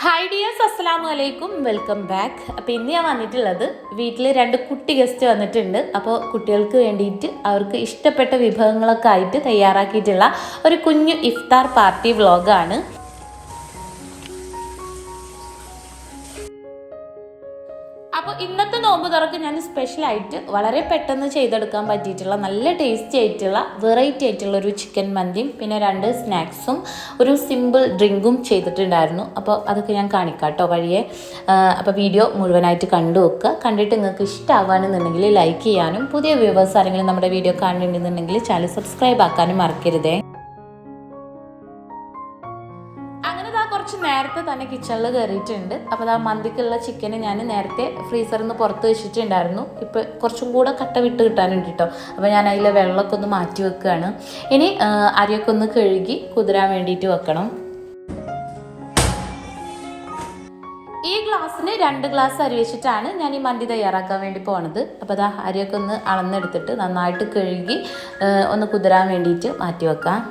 Hi dears, അസ്സലാമു അലൈക്കും, welcome back. അപ്പോൾ ഇന്ന് ഞാൻ വന്നിട്ടുള്ളത് വീട്ടിൽ 2 കുട്ടി ഗസ്റ്റ് വന്നിട്ടുണ്ട്. അപ്പോൾ കുട്ടികൾക്ക് വേണ്ടിയിട്ട് അവർക്ക് ഇഷ്ടപ്പെട്ട വിഭവങ്ങളൊക്കെ ആയിട്ട് തയ്യാറാക്കിയിട്ടുള്ള ഒരു കുഞ്ഞു ഇഫ്താർ പാർട്ടി വ്ളോഗാണ്. അപ്പോൾ ഇന്നത്തെ നോമ്പ് തുറക്ക് ഞാൻ സ്പെഷ്യലായിട്ട് വളരെ പെട്ടെന്ന് ചെയ്തെടുക്കാൻ പറ്റിയിട്ടുള്ള നല്ല ടേസ്റ്റി ആയിട്ടുള്ള വെറൈറ്റി ആയിട്ടുള്ള ഒരു ചിക്കൻ മന്തിയും പിന്നെ 2 സ്നാക്സും ഒരു സിമ്പിൾ ഡ്രിങ്കും ചെയ്തിട്ടുണ്ടായിരുന്നു. അപ്പോൾ അതൊക്കെ ഞാൻ കാണിക്കാം കേട്ടോ വഴിയെ. അപ്പോൾ വീഡിയോ മുഴുവനായിട്ട് കണ്ടു വെക്കുക. കണ്ടിട്ട് നിങ്ങൾക്ക് ഇഷ്ടമാവുകയാണെന്നുണ്ടെങ്കിൽ ലൈക്ക് ചെയ്യാനും പുതിയ വ്യൂവേഴ്സ് ആരെങ്കിലും നമ്മുടെ വീഡിയോ കാണുന്നുണ്ടെന്നുണ്ടെങ്കിൽ ചാനൽ സബ്സ്ക്രൈബ് ആക്കാനും മറക്കരുതേ. കുറച്ച് നേരത്തെ തന്നെ കിച്ചണിൽ കയറിയിട്ടുണ്ട്. അപ്പോൾ ആ മന്തിക്കുള്ള ചിക്കന് ഞാൻ നേരത്തെ ഫ്രീസറിൽ നിന്ന് പുറത്ത് വെച്ചിട്ടുണ്ടായിരുന്നു. ഇപ്പോൾ കുറച്ചും കൂടെ കട്ട വിട്ട് കിട്ടാനുണ്ട് കേട്ടോ. അപ്പോൾ ഞാൻ അതിലെ വെള്ളമൊക്കെ ഒന്ന് മാറ്റി വെക്കുകയാണ്. ഇനി അരിയൊക്കെ ഒന്ന് കഴുകി കുതിരാൻ വേണ്ടിയിട്ട് വെക്കണം. ഈ ഗ്ലാസ്സിന് 2 ഗ്ലാസ് അരി വെച്ചിട്ടാണ് ഞാൻ ഈ മന്തി തയ്യാറാക്കാൻ വേണ്ടി പോണത്. അപ്പോൾ അതാ അരിയൊക്കെ ഒന്ന് അളന്നെടുത്തിട്ട് നന്നായിട്ട് കഴുകി ഒന്ന് കുതിരാൻ വേണ്ടിയിട്ട് മാറ്റി വെക്കാം.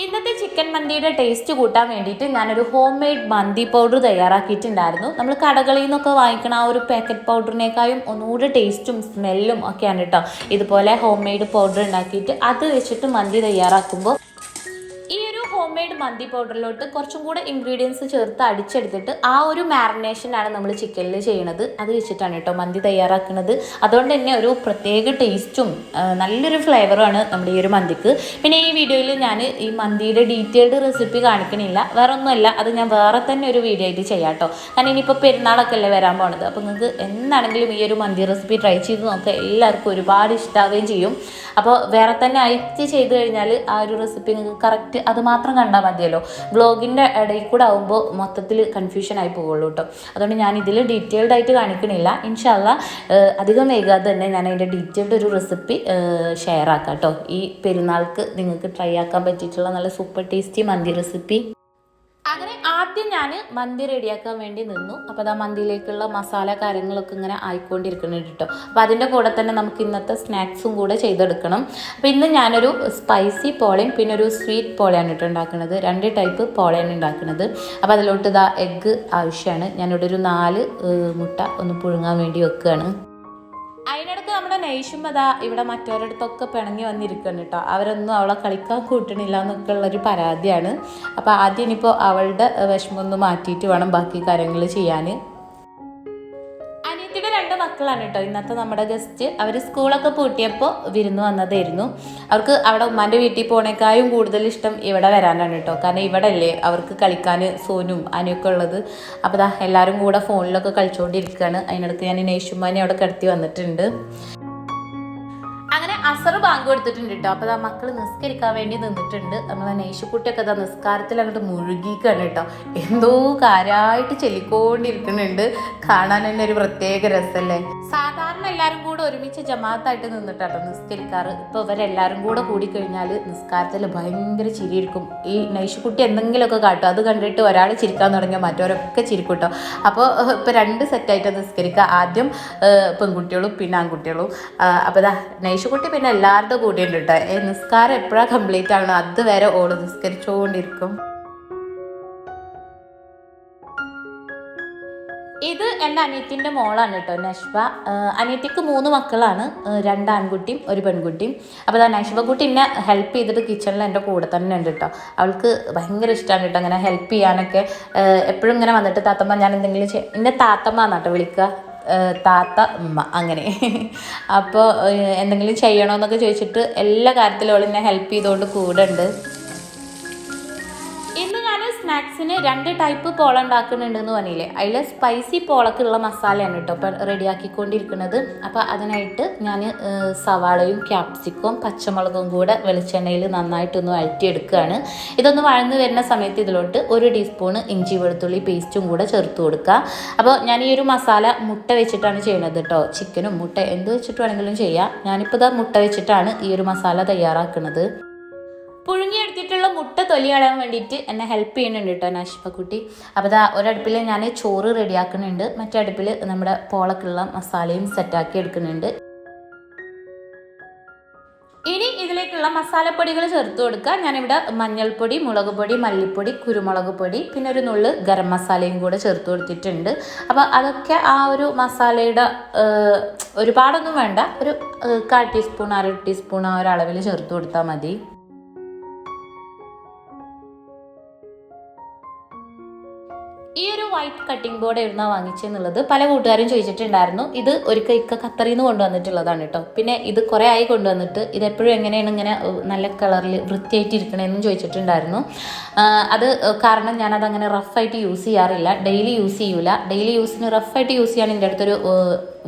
ഇന്നത്തെ ചിക്കൻ മന്തിയുടെ ടേസ്റ്റ് കൂട്ടാൻ വേണ്ടിയിട്ട് ഞാനൊരു ഹോം മെയ്ഡ് മന്തി പൗഡർ തയ്യാറാക്കിയിട്ടുണ്ടായിരുന്നു. നമ്മൾ കടകളിൽ നിന്നൊക്കെ വാങ്ങിക്കണ ആ ഒരു പാക്കറ്റ് പൗഡറിനേക്കാളും ഒന്നുകൂടെ ടേസ്റ്റും സ്മെല്ലും ഒക്കെയാണ് കേട്ടോ. ഇതുപോലെ ഹോം മെയ്ഡ് പൗഡർ ഉണ്ടാക്കിയിട്ട് അത് വെച്ചിട്ട് മന്തി തയ്യാറാക്കുമ്പോൾ ഹോം മെയ്ഡ് മന്തി പൗഡറിലോട്ട് കുറച്ചും കൂടെ ഇൻഗ്രീഡിയൻസ് ചേർത്ത് അടിച്ചെടുത്തിട്ട് ആ ഒരു മാരിനേഷനാണ് നമ്മൾ ചിക്കനിൽ ചെയ്യണത്. അത് വെച്ചിട്ടാണ് കേട്ടോ മന്തി തയ്യാറാക്കുന്നത്. അതുകൊണ്ട് തന്നെ ഒരു പ്രത്യേക ടേസ്റ്റും നല്ലൊരു ഫ്ലേവറുമാണ് നമ്മുടെ ഈ ഒരു മന്തിക്ക്. പിന്നെ ഈ വീഡിയോയിൽ ഞാൻ ഈ മന്തിയുടെ ഡീറ്റെയിൽഡ് റെസിപ്പി കാണിക്കണില്ല, വേറെ ഒന്നുമല്ല, അത് ഞാൻ വേറെ തന്നെ ഒരു വീഡിയോ ആയിട്ട് ചെയ്യാം കേട്ടോ. കാരണം ഇനിയിപ്പോൾ പെരുന്നാളൊക്കെ അല്ലേ വരാൻ പോണത്. അപ്പോൾ നിങ്ങൾക്ക് എന്താണെങ്കിലും ഈ ഒരു മന്തി റെസിപ്പി ട്രൈ ചെയ്ത് നോക്കുക, എല്ലാവർക്കും ഒരുപാട് ഇഷ്ടാവുകയും ചെയ്യും. അപ്പോൾ വേറെ തന്നെ ആയിട്ട് ചെയ്ത് കഴിഞ്ഞാൽ ആ ഒരു റെസിപ്പി നിങ്ങൾക്ക് കറക്റ്റ് അത് മാത്രം കണ്ടാൽ മതിയല്ലോ. വ്ളോഗിൻ്റെ ഇടയിൽ കൂടെ ആകുമ്പോൾ മൊത്തത്തിൽ കൺഫ്യൂഷൻ ആയി പോകുള്ളൂ കേട്ടോ. അതുകൊണ്ട് ഞാൻ ഇതിൽ ഡീറ്റെയിൽഡ് ആയിട്ട് കാണിക്കണില്ല. ഇൻഷാ അല്ലാഹ് അധികം വൈകാതെ തന്നെ ഞാൻ അതിൻ്റെ ഡീറ്റെയിൽഡ് ഒരു റെസിപ്പി ഷെയർ ആക്കാം കേട്ടോ. ഈ പെരുന്നാൾക്ക് നിങ്ങൾക്ക് ട്രൈ ആക്കാൻ പറ്റിയിട്ടുള്ള നല്ല സൂപ്പർ ടേസ്റ്റി മന്തി റെസിപ്പി. അങ്ങനെ ആദ്യം ഞാൻ മന്തി റെഡിയാക്കാൻ വേണ്ടി നിന്നു. അപ്പോൾ അത് ആ മന്തിയിലേക്കുള്ള മസാല കാര്യങ്ങളൊക്കെ ഇങ്ങനെ ആയിക്കൊണ്ടിരിക്കുന്നുണ്ട് കേട്ടോ. അപ്പോൾ അതിൻ്റെ കൂടെ തന്നെ നമുക്ക് ഇന്നത്തെ സ്നാക്സും കൂടെ ചെയ്തെടുക്കണം. അപ്പോൾ ഇന്ന് ഞാനൊരു സ്പൈസി പോളയും പിന്നെ ഒരു സ്വീറ്റ് പോളയാണ് കേട്ടോ ഉണ്ടാക്കുന്നത്. 2 ടൈപ്പ് പോളയാണ് ഉണ്ടാക്കുന്നത്. അപ്പോൾ അതിലോട്ട് ഇതാ എഗ്ഗ് ആവശ്യമാണ്. ഞാനിവിടെ ഒരു 4 മുട്ട ഒന്ന് പുഴുങ്ങാൻ വേണ്ടി വെക്കുകയാണ്. അതിനിടയ്ക്ക് നമ്മുടെ നെയ്ഷുമതാ ഇവിടെ മറ്റൊരിടത്തൊക്കെ പിണങ്ങി വന്നിരിക്കുന്നു കേട്ടോ. അവരൊന്നും അവളെ കളിക്കാൻ കൂട്ടണില്ല എന്നൊക്കെ ഉള്ളൊരു പരാതിയാണ്. അപ്പോൾ ആദ്യം ഇനിയിപ്പോൾ അവളുടെ വിഷമമൊന്ന് മാറ്റിയിട്ട് വേണം ബാക്കി കാര്യങ്ങൾ ചെയ്യാൻ. അനിയത്തിയുടെ 2 മക്കളാണ് കേട്ടോ ഇന്നത്തെ നമ്മുടെ ഗസ്റ്റ്. അവർ സ്കൂളൊക്കെ പൂട്ടിയപ്പോൾ വിരുന്ന് വന്നതായിരുന്നു. അവർക്ക് അവിടെ ഉമ്മാൻ്റെ വീട്ടിൽ പോണേക്കാളും കൂടുതൽ ഇഷ്ടം ഇവിടെ വരാനാണ് കേട്ടോ. കാരണം ഇവിടെ അല്ലേ അവർക്ക് കളിക്കാൻ സോനും അനിയൊക്കെ ഉള്ളത്. അപ്പോൾ ദാ എല്ലാവരും കൂടെ ഫോണിലൊക്കെ കളിച്ചുകൊണ്ടിരിക്കുകയാണ്. അതിനിടയ്ക്ക് ഞാൻ നെയ്ഷുമ്മാനെ അവിടെ കിടത്തി വന്നിട്ടുണ്ട്. അങ്ങനെ അസറ് ബാങ്ക് കൊടുത്തിട്ടുണ്ട് കേട്ടോ. അപ്പോൾ ആ മക്കൾ നിസ്കരിക്കാൻ വേണ്ടി നിന്നിട്ടുണ്ട്. നമ്മളെ നെയ്ഷുക്കുട്ടിയൊക്കെ അതാ നിസ്കാരത്തിൽ അങ്ങോട്ട് മുഴുകിക്കാണ് കേട്ടോ. എന്തോ കാര്യമായിട്ട് ചൊല്ലിക്കൊണ്ടിരിക്കുന്നുണ്ട്. കാണാൻ തന്നെ ഒരു പ്രത്യേക രസമല്ലേ. സാധാരണ എല്ലാവരും കൂടെ ഒരുമിച്ച് ജമാഅത്തായിട്ട് നിന്നിട്ടാട്ടോ നിസ്കരിക്കാറ്. ഇപ്പോൾ ഇവരെല്ലാവരും കൂടെ കൂടിക്കഴിഞ്ഞാൽ നിസ്കാരത്തിൽ ഭയങ്കര ചിരിയിരിക്കും. ഈ നൈഷുക്കുട്ടി എന്തെങ്കിലുമൊക്കെ കാട്ടും. അത് കണ്ടിട്ട് ഒരാൾ ചിരിക്കാൻ തുടങ്ങിയാൽ മറ്റവരൊക്കെ ചിരിക്കും കേട്ടോ. അപ്പോൾ ഇപ്പോൾ 2 സെറ്റായിട്ട് നിസ്കരിക്കുക. ആദ്യം പെൺകുട്ടികളും പിന്നെ ആൺകുട്ടികളും. അപ്പോൾ ഇതാ നൈഷുക്കുട്ടി പിന്നെ എല്ലാവരുടെ കൂടെ ഉണ്ട് കേട്ടോ. നിസ്കാരം എപ്പോഴാണ് കംപ്ലീറ്റ് ആവണം അതുവരെ ഓള് നിസ്കരിച്ചുകൊണ്ടിരിക്കും. ഇത് എൻ്റെ അനിയത്തിൻ്റെ മോളാണ് കേട്ടോ, നഷ്വ. അനിയത്തിക്ക് 3 മക്കളാണ്, 2 ആൺകുട്ടിയും 1 പെൺകുട്ടിയും. അപ്പോൾ നഷ്വ കുട്ടി എന്നെ ഹെൽപ്പ് ചെയ്തിട്ട് കിച്ചണിൽ എൻ്റെ കൂടെ തന്നെ ഉണ്ട് കേട്ടോ. അവൾക്ക് ഭയങ്കര ഇഷ്ടമാണ് കേട്ടോ അങ്ങനെ ഹെൽപ്പ് ചെയ്യാനൊക്കെ. എപ്പോഴും ഇങ്ങനെ വന്നിട്ട് താത്തമ്മ ഞാൻ എന്തെങ്കിലും എൻ്റെ താത്തമ്മ എന്നാട്ടോ വിളിക്കുക, താത്ത ഉമ്മ അങ്ങനെ. അപ്പോൾ എന്തെങ്കിലും ചെയ്യണമെന്നൊക്കെ ചോദിച്ചിട്ട് എല്ലാ കാര്യത്തിലും അവൾ എന്നെ ഹെൽപ്പ് ചെയ്തുകൊണ്ട് കൂടെ ഉണ്ട്. ഇന്ന് ഞാൻ സ്നാക്സിന് 2 ടൈപ്പ് പോള ഉണ്ടാക്കുന്നുണ്ടെന്ന് പറഞ്ഞില്ലേ, അതിൽ സ്പൈസി പോളക്കുള്ള മസാലയാണ് കേട്ടോ ഇപ്പം റെഡിയാക്കിക്കൊണ്ടിരിക്കുന്നത്. അപ്പോൾ അതിനായിട്ട് ഞാൻ സവാളയും ക്യാപ്സിക്കും പച്ചമുളകും കൂടെ വെളിച്ചെണ്ണയിൽ നന്നായിട്ടൊന്ന് വഴറ്റിയെടുക്കുകയാണ്. ഇതൊന്ന് വഴന്ന് വരുന്ന സമയത്ത് ഇതിലോട്ട് 1 ടീസ്പൂണ് ഇഞ്ചി വെളുത്തുള്ളി പേസ്റ്റും കൂടെ ചേർത്ത് കൊടുക്കുക. അപ്പോൾ ഞാൻ ഈ ഒരു മസാല മുട്ട വെച്ചിട്ടാണ് ചെയ്യുന്നത് കേട്ടോ. ചിക്കനും മുട്ട എന്ത് വെച്ചിട്ട് വേണമെങ്കിലും ചെയ്യാം. ഞാനിപ്പോൾ ഇതാ മുട്ട വെച്ചിട്ടാണ് ഈ ഒരു മസാല തയ്യാറാക്കുന്നത്. പുഴുങ്ങിയെടുത്തിട്ടുള്ള മുട്ട തൊലി കളയാൻ വേണ്ടിയിട്ട് എന്നെ ഹെൽപ്പ് ചെയ്യുന്നുണ്ട് കേട്ടോ നഷ്ഫ കുട്ടി. അപ്പോൾ ഒരടുപ്പിൽ ഞാൻ ചോറ് റെഡിയാക്കുന്നുണ്ട്, മറ്റേ അടുപ്പിൽ നമ്മുടെ പോളക്കുള്ള മസാലയും സെറ്റാക്കി എടുക്കുന്നുണ്ട്. ഇനി ഇതിലേക്കുള്ള മസാലപ്പൊടികൾ ചേർത്ത് കൊടുക്കുക. ഞാനിവിടെ മഞ്ഞൾപ്പൊടി, മുളക് പൊടി, മല്ലിപ്പൊടി, കുരുമുളക് പൊടി, പിന്നെ ഒരു നുള്ള് ഗരം മസാലയും കൂടെ ചേർത്ത് കൊടുത്തിട്ടുണ്ട്. അപ്പോൾ അതൊക്കെ ആ ഒരു മസാലയുടെ ഒരുപാടൊന്നും വേണ്ട, ഒരു 1/4 ടീസ്പൂൺ 1/2 ടീസ്പൂൺ ആ ഒരു അളവിൽ ചേർത്ത് കൊടുത്താൽ മതി. ഈ ഒരു വൈറ്റ് കട്ടിംഗ് ബോർഡ് എവിടുന്നാ വാങ്ങിച്ചെന്നുള്ളത് പല കൂട്ടുകാരും ചോദിച്ചിട്ടുണ്ടായിരുന്നു. ഇത് ഒരിക്കൽ ഖത്തറിൽ നിന്ന് കൊണ്ടുവന്നിട്ടുള്ളതാണ് കേട്ടോ. പിന്നെ ഇത് കുറേ ആയി കൊണ്ടുവന്നിട്ട് ഇതെപ്പോഴും എങ്ങനെയാണ് ഇങ്ങനെ നല്ല കളറിൽ വൃത്തിയായിട്ട് ഇരിക്കണമെന്നും ചോദിച്ചിട്ടുണ്ടായിരുന്നു. അത് കാരണം ഞാനതങ്ങനെ റഫായിട്ട് യൂസ് ചെയ്യാറില്ല, ഡെയിലി യൂസ് ചെയ്യൂല. ഡെയിലി യൂസിന് റഫായിട്ട് യൂസ് ചെയ്യാൻ എൻ്റെ അടുത്തൊരു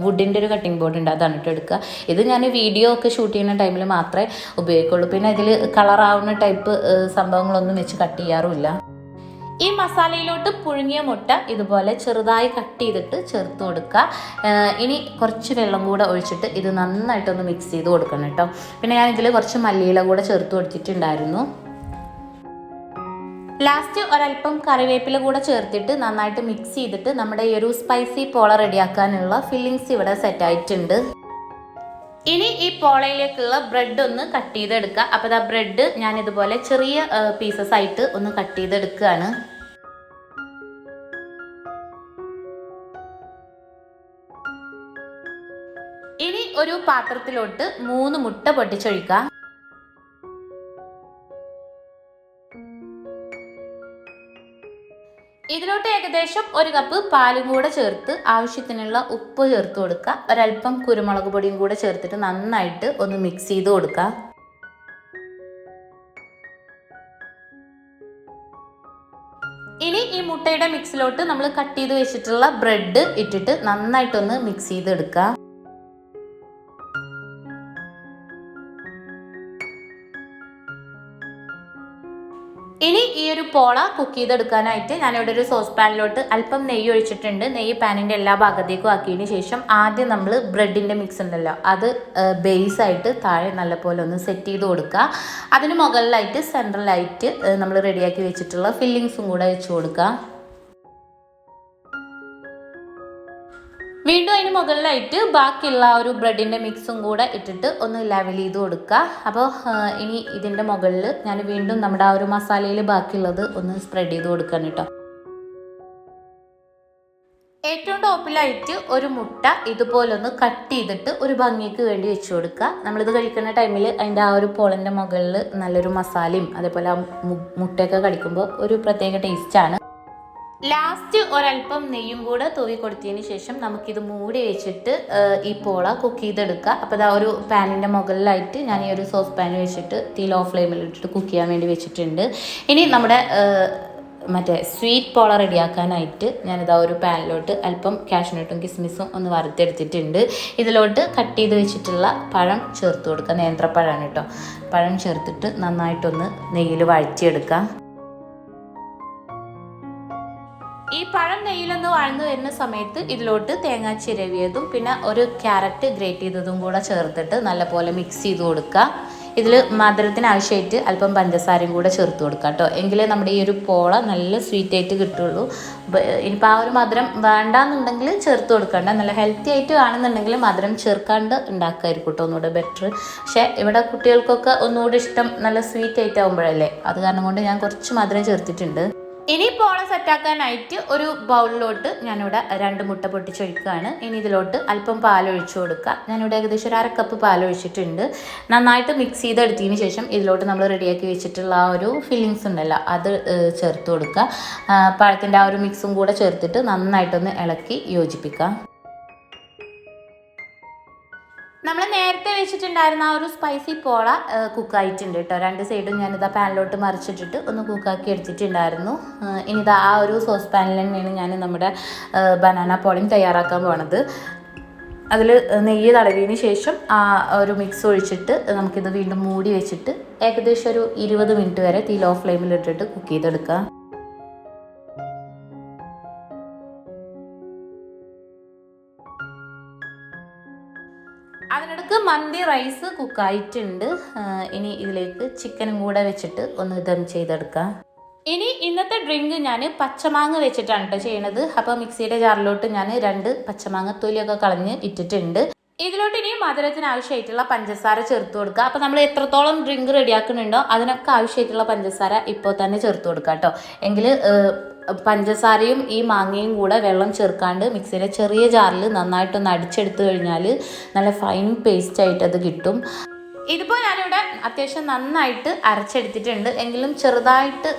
വുഡിൻ്റെ ഒരു കട്ടിംഗ് ബോർഡ് ഉണ്ട്, അതാണ് കേട്ടോ എടുക്കുക. ഇത് ഞാൻ വീഡിയോ ഒക്കെ ഷൂട്ട് ചെയ്യുന്ന ടൈമിൽ മാത്രമേ ഉപയോഗിക്കുള്ളൂ. പിന്നെ ഇതിൽ കളറാവുന്ന ടൈപ്പ് സംഭവങ്ങളൊന്നും വെച്ച് കട്ട് ചെയ്യാറുമില്ല. ഈ മസാലയിലോട്ട് പുഴുങ്ങിയ മുട്ട ഇതുപോലെ ചെറുതായി കട്ട് ചെയ്തിട്ട് ചേർത്ത് കൊടുക്കുക. ഇനി കുറച്ച് വെള്ളം കൂടെ ഒഴിച്ചിട്ട് ഇത് നന്നായിട്ടൊന്ന് മിക്സ് ചെയ്ത് കൊടുക്കണം കേട്ടോ. പിന്നെ ഞാൻ ഇതിൽ കുറച്ച് മല്ലിയില കൂടെ ചേർത്ത് കൊടുത്തിട്ടുണ്ടായിരുന്നു. ലാസ്റ്റ് ഒരല്പം കറിവേപ്പില കൂടെ ചേർത്തിട്ട് നന്നായിട്ട് മിക്സ് ചെയ്തിട്ട് നമ്മുടെ ഈ ഒരു സ്പൈസി പോള റെഡിയാക്കാനുള്ള ഫില്ലിങ്സ് ഇവിടെ സെറ്റ് ആയിട്ടുണ്ട്. ഇനി ഈ പോളയിലേക്കുള്ള ബ്രെഡ് ഒന്ന് കട്ട് ചെയ്തെടുക്കുക. അപ്പോൾ ആ ബ്രെഡ് ഞാൻ ഇതുപോലെ ചെറിയ പീസസ് ആയിട്ട് ഒന്ന് കട്ട് ചെയ്തെടുക്കുകയാണ്. ഇനി ഒരു പാത്രത്തിലോട്ട് 3 മുട്ട പൊട്ടിച്ചൊഴിക്കുക. ഇതിലോട്ട് ഏകദേശം 1 കപ്പ് പാലും കൂടെ ചേർത്ത് ആവശ്യത്തിനുള്ള ഉപ്പ് ചേർത്ത് കൊടുക്കുക. ഒരല്പം കുരുമുളക് പൊടിയും കൂടെ ചേർത്തിട്ട് നന്നായിട്ട് ഒന്ന് മിക്സ് ചെയ്ത് കൊടുക്കുക. ഇനി ഈ മുട്ടയുടെ മിക്സിലോട്ട് നമ്മൾ കട്ട് ചെയ്ത് വെച്ചിട്ടുള്ള ബ്രെഡ് ഇട്ടിട്ട് നന്നായിട്ടൊന്ന് മിക്സ് ചെയ്തെടുക്കുക. ഇനി ഈ ഒരു പോള കുക്ക് ചെയ്തെടുക്കാനായിട്ട് ഞാനിവിടെ ഒരു സോസ് പാനിലോട്ട് അല്പം നെയ്യ് ഒഴിച്ചിട്ടുണ്ട്. നെയ്യ് പാനിൻ്റെ എല്ലാ ഭാഗത്തേക്കും ആക്കിയതിന് ശേഷം ആദ്യം നമ്മൾ ബ്രെഡിൻ്റെ മിക്സ് ഉണ്ടല്ലോ അത് ബേസായിട്ട് താഴെ നല്ലപോലെ ഒന്ന് സെറ്റ് ചെയ്ത് കൊടുക്കുക. അതിന് മുകളിലായിട്ട് സെൻട്രലായിട്ട് നമ്മൾ റെഡിയാക്കി വെച്ചിട്ടുള്ള ഫില്ലിങ്സും കൂടെ വെച്ച് കൊടുക്കുക. വീണ്ടും അതിന് മുകളിലായിട്ട് ബാക്കിയുള്ള ഒരു ബ്രെഡിൻ്റെ മിക്സും കൂടെ ഇട്ടിട്ട് ഒന്ന് ലെവൽ ചെയ്ത് കൊടുക്കുക. അപ്പോൾ ഇനി ഇതിൻ്റെ മുകളിൽ ഞാൻ വീണ്ടും നമ്മുടെ ആ ഒരു മസാലയിൽ ബാക്കിയുള്ളത് ഒന്ന് സ്പ്രെഡ് ചെയ്ത് കൊടുക്കാൻ കേട്ടോ. ഏറ്റവും ടോപ്പിലായിട്ട് ഒരു മുട്ട ഇതുപോലൊന്ന് കട്ട് ചെയ്തിട്ട് ഒരു ഭംഗിക്ക് വേണ്ടി വെച്ച് കൊടുക്കുക. നമ്മളിത് കഴിക്കുന്ന ടൈമിൽ അതിൻ്റെ ആ ഒരു പോളിൻ്റെ മുകളിൽ നല്ലൊരു മസാലയും അതേപോലെ ആ മുട്ടയൊക്കെ കടിക്കുമ്പോൾ ഒരു പ്രത്യേക ടേസ്റ്റാണ്. ലാസ്റ്റ് ഒരല്പം നെയ്യും കൂടെ തൂവി കൊടുത്തതിന് ശേഷം നമുക്കിത് മൂടി വെച്ചിട്ട് ഈ പോള കുക്ക് ചെയ്തെടുക്കുക. അപ്പോൾ അതാ ഒരു പാനിൻ്റെ മുകളിലായിട്ട് ഞാൻ ഈ ഒരു സോസ് പാൻ വെച്ചിട്ട് തീ ലോ ഫ്ലെയിമിൽ ഇട്ടിട്ട് കുക്ക് ചെയ്യാൻ വേണ്ടി വെച്ചിട്ടുണ്ട്. ഇനി നമ്മുടെ മറ്റേ സ്വീറ്റ് പോള റെഡിയാക്കാനായിട്ട് ഞാനിതാ ഒരു പാനിലോട്ട് അല്പം കാഷ്നട്ടും കിസ്മിസും ഒന്ന് വറുത്തെടുത്തിട്ടുണ്ട്. ഇതിലോട്ട് കട്ട് ചെയ്ത് വെച്ചിട്ടുള്ള പഴം ചേർത്ത് കൊടുക്കുക. നേന്ത്രപ്പഴമാണ് കേട്ടോ. പഴം ചേർത്തിട്ട് നന്നായിട്ടൊന്ന് നെയ്യിൽ വഴറ്റിയെടുക്കുക. ഈ പഴം നെയ്യിലൊന്ന് വഴന്നു വരുന്ന സമയത്ത് ഇതിലോട്ട് തേങ്ങ ചിരവിയതും പിന്നെ ഒരു ക്യാരറ്റ് ഗ്രേറ്റ് ചെയ്തതും കൂടെ ചേർത്തിട്ട് നല്ലപോലെ മിക്സ് ചെയ്ത് കൊടുക്കുക. ഇതിൽ മധുരത്തിന് ആവശ്യമായിട്ട് അല്പം പഞ്ചസാരയും കൂടെ ചേർത്ത് കൊടുക്കുക കേട്ടോ. എങ്കിലേ നമ്മുടെ ഈ ഒരു പോള നല്ല സ്വീറ്റ് ആയിട്ട് കിട്ടുള്ളൂ. ഇനിയിപ്പോൾ ആ ഒരു മധുരം വേണ്ടാന്നുണ്ടെങ്കിൽ ചേർത്ത് കൊടുക്കണ്ട. നല്ല ഹെൽത്തി ആയിട്ട് കാണുന്നുണ്ടെങ്കിൽ മധുരം ചേർക്കാണ്ട് ഉണ്ടാക്കുമായിരിക്കും കേട്ടോ ഒന്നുകൂടെ ബെറ്റർ. പക്ഷേ ഇവിടെ കുട്ടികൾക്കൊക്കെ ഒന്നുകൂടെ ഇഷ്ടം നല്ല സ്വീറ്റ് ആയിട്ട് ആകുമ്പോഴല്ലേ, അത് കാരണം കൊണ്ട് ഞാൻ കുറച്ച് മധുരം ചേർത്തിട്ടുണ്ട്. ഇനി പോള സെറ്റാക്കാനായിട്ട് ഒരു ബൗളിലോട്ട് ഞാനിവിടെ 2 മുട്ട പൊട്ടിച്ചൊഴിക്കുകയാണ്. ഇനി ഇതിലോട്ട് അല്പം പാലൊഴിച്ച് കൊടുക്കുക. ഞാനിവിടെ ഏകദേശം ഒരു 1/2 കപ്പ് പാലൊഴിച്ചിട്ടുണ്ട്. നന്നായിട്ട് മിക്സ് ചെയ്തെടുത്തതിന് ശേഷം ഇതിലോട്ട് നമ്മൾ റെഡിയാക്കി വെച്ചിട്ടുള്ള ആ ഒരു ഫില്ലിങ്സ് ഉണ്ടല്ലോ അത് ചേർത്ത് കൊടുക്കുക. പഴത്തിൻ്റെ ആ ഒരു മിക്സും കൂടെ ചേർത്തിട്ട് നന്നായിട്ടൊന്ന് ഇളക്കി യോജിപ്പിക്കുക. നമ്മൾ നേരത്തെ വെച്ചിട്ടുണ്ടായിരുന്ന ആ ഒരു സ്പൈസി പോള കുക്കായിട്ടുണ്ട് കേട്ടോ. 2 സൈഡും ഞാനിതാ പാനിലോട്ട് മറിച്ചിട്ടിട്ട് ഒന്ന് കുക്കാക്കി എടുത്തിട്ടുണ്ടായിരുന്നു. ഇനിതാ ആ ഒരു സോസ് പാനിൽ തന്നെയാണ് ഞാൻ നമ്മുടെ ബനാന പോളയും തയ്യാറാക്കാൻ പോണത്. അതിൽ നെയ്യ് തടവിയതിന് ശേഷം ആ ഒരു മിക്സ് ഒഴിച്ചിട്ട് നമുക്കിത് വീണ്ടും മൂടി വെച്ചിട്ട് ഏകദേശം ഒരു 20 മിനിറ്റ് വരെ തീ ലോ ഫ്ലെയിമിലിട്ടിട്ട് കുക്ക് ചെയ്തെടുക്കുക. അതിനിടയ്ക്ക് മന്തി റൈസ് കുക്കായിട്ടുണ്ട്. ഇനി ഇതിലേക്ക് ചിക്കനും കൂടെ വെച്ചിട്ട് ഒന്ന് ദം ചെയ്തെടുക്കാം. ഇനി ഇന്നത്തെ ഡ്രിങ്ക് ഞാൻ പച്ചമാങ്ങ വെച്ചിട്ടാണ് കേട്ടോ ചെയ്യണത്. അപ്പോൾ മിക്സിയുടെ ജാറിലോട്ട് ഞാൻ 2 പച്ചമാങ്ങ തൊലിയൊക്കെ കളഞ്ഞ് ഇട്ടിട്ടുണ്ട്. ഇതിലോട്ട് ഇനി മധുരത്തിന് ആവശ്യമായിട്ടുള്ള പഞ്ചസാര ചേർത്ത് കൊടുക്കുക. അപ്പോൾ നമ്മൾ എത്രത്തോളം ഡ്രിങ്ക് റെഡിയാക്കുന്നുണ്ടോ അതിനൊക്കെ ആവശ്യമായിട്ടുള്ള പഞ്ചസാര ഇപ്പോൾ തന്നെ ചേർത്ത് കൊടുക്കുക കേട്ടോ. എങ്കിൽ പഞ്ചസാരയും ഈ മാങ്ങയും കൂടെ വെള്ളം ചേർക്കാണ്ട് മിക്സിയിലെ ചെറിയ ജാറിൽ നന്നായിട്ടൊന്ന് അടിച്ചെടുത്ത് കഴിഞ്ഞാൽ നല്ല ഫൈൻ പേസ്റ്റ് ആയിട്ട് അത് കിട്ടും. ഇതിപ്പോൾ ഞാനിവിടെ അത്യാവശ്യം നന്നായിട്ട് അരച്ചെടുത്തിട്ടുണ്ട്. എങ്കിലും ചെറുതായിട്ട്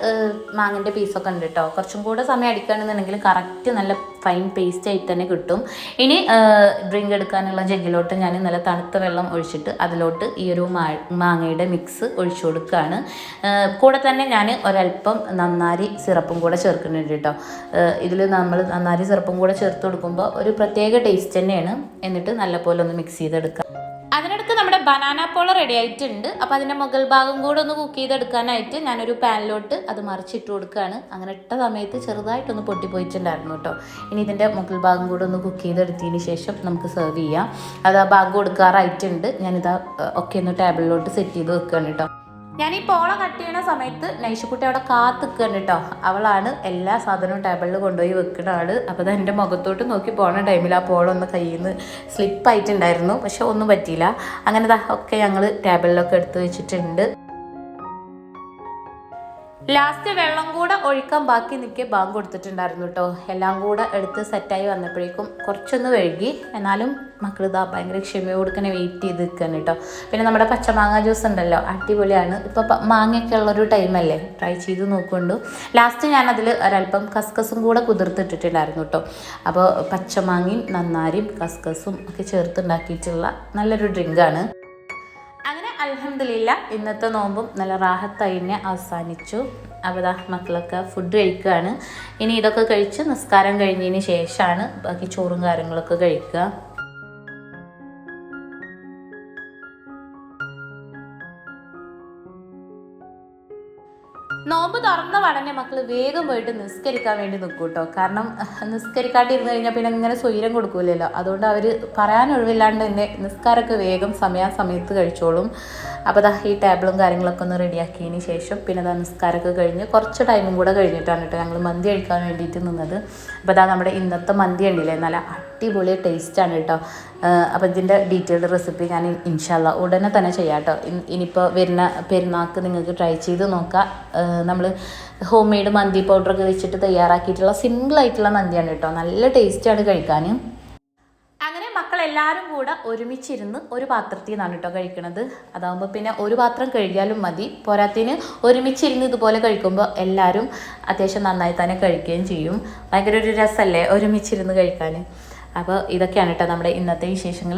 മാങ്ങൻ്റെ പീസൊക്കെ ഉണ്ട് കേട്ടോ. കുറച്ചും കൂടെ സമയം അടിക്കുകയാണെന്നുണ്ടെങ്കിൽ കറക്റ്റ് നല്ല ഫൈൻ പേസ്റ്റ് ആയിട്ട് തന്നെ കിട്ടും. ഇനി ഡ്രിങ്ക് എടുക്കാനുള്ള ജഗ്ഗിലോട്ട് ഞാൻ നല്ല തണുത്ത വെള്ളം ഒഴിച്ചിട്ട് അതിലോട്ട് ഈ ഒരു മാങ്ങയുടെ മിക്സ് ഒഴിച്ചു കൊടുക്കുകയാണ്. കൂടെ തന്നെ ഞാൻ ഒരല്പം നന്നാരി സിറപ്പും കൂടെ ചേർക്കുന്നുണ്ട് കേട്ടോ. ഇതിൽ നമ്മൾ നന്നാരി സിറപ്പും കൂടെ ചേർത്ത് കൊടുക്കുമ്പോൾ ഒരു പ്രത്യേക ടേസ്റ്റ് തന്നെയാണ്. എന്നിട്ട് നല്ലപോലെ ഒന്ന് മിക്സ് ചെയ്തെടുക്കുക. അതിനടുത്ത് നമ്മുടെ ബനാന പോള റെഡി ആയിട്ടുണ്ട്. അപ്പോൾ അതിൻ്റെ മുകൾ ഭാഗം കൂടെ ഒന്ന് കുക്ക് ചെയ്തെടുക്കാനായിട്ട് ഞാനൊരു പാനിലോട്ട് അത് മറിച്ചിട്ട് കൊടുക്കുകയാണ്. അങ്ങനെ ഇട്ട സമയത്ത് ചെറുതായിട്ടൊന്ന് പൊട്ടിപ്പോയിട്ടുണ്ടായിരുന്നു കേട്ടോ. ഇനി ഇതിൻ്റെ മുകൾ ഭാഗം കൂടെ ഒന്ന് കുക്ക് ചെയ്തെടുത്തതിന് ശേഷം നമുക്ക് സെർവ് ചെയ്യാം. അത് ആ ഭാഗം കൊടുക്കാറായിട്ടുണ്ട്. ഞാനിതാ ഒക്കെ ഒന്ന് ടേബിളിലോട്ട് സെറ്റ് ചെയ്ത് വെക്കുകയാണ് കേട്ടോ. ഞാൻ ഈ പോള കട്ട് ചെയ്യുന്ന സമയത്ത് നൈഷക്കുട്ടി അവിടെ കാത്തിക്കുകയാണ് കേട്ടോ. അവളാണ് എല്ലാ സാധനവും ടേബിളിൽ കൊണ്ടുപോയി വെക്കുന്ന ആള്. അപ്പോൾ അത് എൻ്റെ മുഖത്തോട്ട് നോക്കി പോകുന്ന ടൈമിൽ ആ പോള ഒന്ന് കയ്യിൽ നിന്ന് സ്ലിപ്പായിട്ടുണ്ടായിരുന്നു. പക്ഷെ ഒന്നും പറ്റിയില്ല. അങ്ങനെ ഒക്കെ ഞങ്ങൾ ടേബിളിലൊക്കെ എടുത്ത് വെച്ചിട്ടുണ്ട്. ലാസ്റ്റ് വെള്ളം കൂടെ ഒഴിക്കാൻ ബാക്കി നിൽക്കെ ബാങ്ക് കൊടുത്തിട്ടുണ്ടായിരുന്നു കേട്ടോ. എല്ലാം കൂടെ എടുത്ത് സെറ്റായി വന്നപ്പോഴേക്കും കുറച്ചൊന്ന് വഴുകി. എന്നാലും മക്കൾ ഇതാ ഭയങ്കര ക്ഷമയോടുക്കനെ വെയിറ്റ് ചെയ്ത് നിൽക്കുകയാണ് കേട്ടോ. പിന്നെ നമ്മുടെ പച്ചമാങ്ങ ജ്യൂസ് ഉണ്ടല്ലോ, അടിപൊളിയാണ്. ഇപ്പോൾ മാങ്ങയൊക്കെ ഉള്ളൊരു ടൈമല്ലേ, ട്രൈ ചെയ്ത് നോക്കുന്നുണ്ട്. ലാസ്റ്റ് ഞാനതിൽ ഒരല്പം കസ്കസും കൂടെ കുതിർത്തിട്ടിട്ടുണ്ടായിരുന്നു കേട്ടോ. അപ്പോൾ പച്ചമാങ്ങയും നന്നാരിയും കസ്കസും ഒക്കെ ചേർത്തുണ്ടാക്കിയിട്ടുള്ള നല്ലൊരു ഡ്രിങ്കാണ്. അങ്ങനെ അൽഹംദുലില്ലാ ഇന്നത്തെ നോമ്പും നല്ല റാഹത്തായി തന്നെ അവസാനിച്ചു. അപ്പോൾ മക്കളൊക്കെ ഫുഡ് കഴിക്കുകയാണ്. ഇനി ഇതൊക്കെ കഴിച്ച് നിസ്കാരം കഴിഞ്ഞതിന് ശേഷമാണ് ബാക്കി ചോറും കാര്യങ്ങളൊക്കെ കഴിക്കുക. നോമ്പ് തുറന്ന വടനെ മക്കൾ വേഗം പോയിട്ട് നിസ്കരിക്കാൻ വേണ്ടി നിൽക്കും കേട്ടോ. കാരണം നിസ്കരിക്കാണ്ടിരുന്ന് കഴിഞ്ഞാൽ പിന്നെ ഇങ്ങനെ സ്വൈരം കൊടുക്കൂലല്ലോ. അതുകൊണ്ട് അവർ പറയാനൊഴിവില്ലാണ്ട് തന്നെ നിസ്കാരമൊക്കെ വേഗം സമയത്ത് കഴിച്ചോളും. അപ്പോൾ ഈ ടേബിളും കാര്യങ്ങളൊക്കെ ഒന്ന് റെഡിയാക്കിയതിന് ശേഷം പിന്നെ നിസ്കാരമൊക്കെ കഴിഞ്ഞ് കുറച്ച് ടൈമും കൂടെ കഴിഞ്ഞിട്ടാണ് കേട്ടോ ഞങ്ങൾ മന്തി കഴിക്കാൻ വേണ്ടിയിട്ട് നിന്നത്. അപ്പോൾ നമ്മുടെ ഇന്നത്തെ മന്തി ഉണ്ടല്ലേ, നല്ല അടിപൊളി ടേസ്റ്റാണ് കേട്ടോ. അപ്പോൾ ഇതിൻ്റെ ഡീറ്റെയിൽഡ് റെസിപ്പി ഞാൻ ഇൻഷാ അല്ലാ ഉടനെ തന്നെ ചെയ്യാം കേട്ടോ. ഇനിയിപ്പോൾ വരുന്ന പെരുന്നാൾക്ക് നിങ്ങൾക്ക് ട്രൈ ചെയ്ത് നോക്കാം. നമ്മൾ ഹോം മെയ്ഡ് മന്തി പൗഡറൊക്കെ വെച്ചിട്ട് തയ്യാറാക്കിയിട്ടുള്ള സിമ്പിളായിട്ടുള്ള മന്തിയാണ് കേട്ടോ. നല്ല ടേസ്റ്റാണ് കഴിക്കാൻ. അങ്ങനെ മക്കളെല്ലാവരും കൂടെ ഒരുമിച്ചിരുന്ന് ഒരു പാത്രത്തിൽ നിന്നാണ് കേട്ടോ കഴിക്കണത്. അതാകുമ്പോൾ പിന്നെ ഒരു പാത്രം കഴുകിയാലും മതി. പോരാത്തിന് ഒരുമിച്ചിരുന്ന് ഇതുപോലെ കഴിക്കുമ്പോൾ എല്ലാവരും അത്യാവശ്യം നന്നായി തന്നെ കഴിക്കുകയും ചെയ്യും. ഭയങ്കര ഒരു രസമല്ലേ ഒരുമിച്ചിരുന്ന് കഴിക്കാൻ. അപ്പോൾ ഇതൊക്കെയാണ് കേട്ടോ നമ്മുടെ ഇന്നത്തെ വിശേഷങ്ങൾ.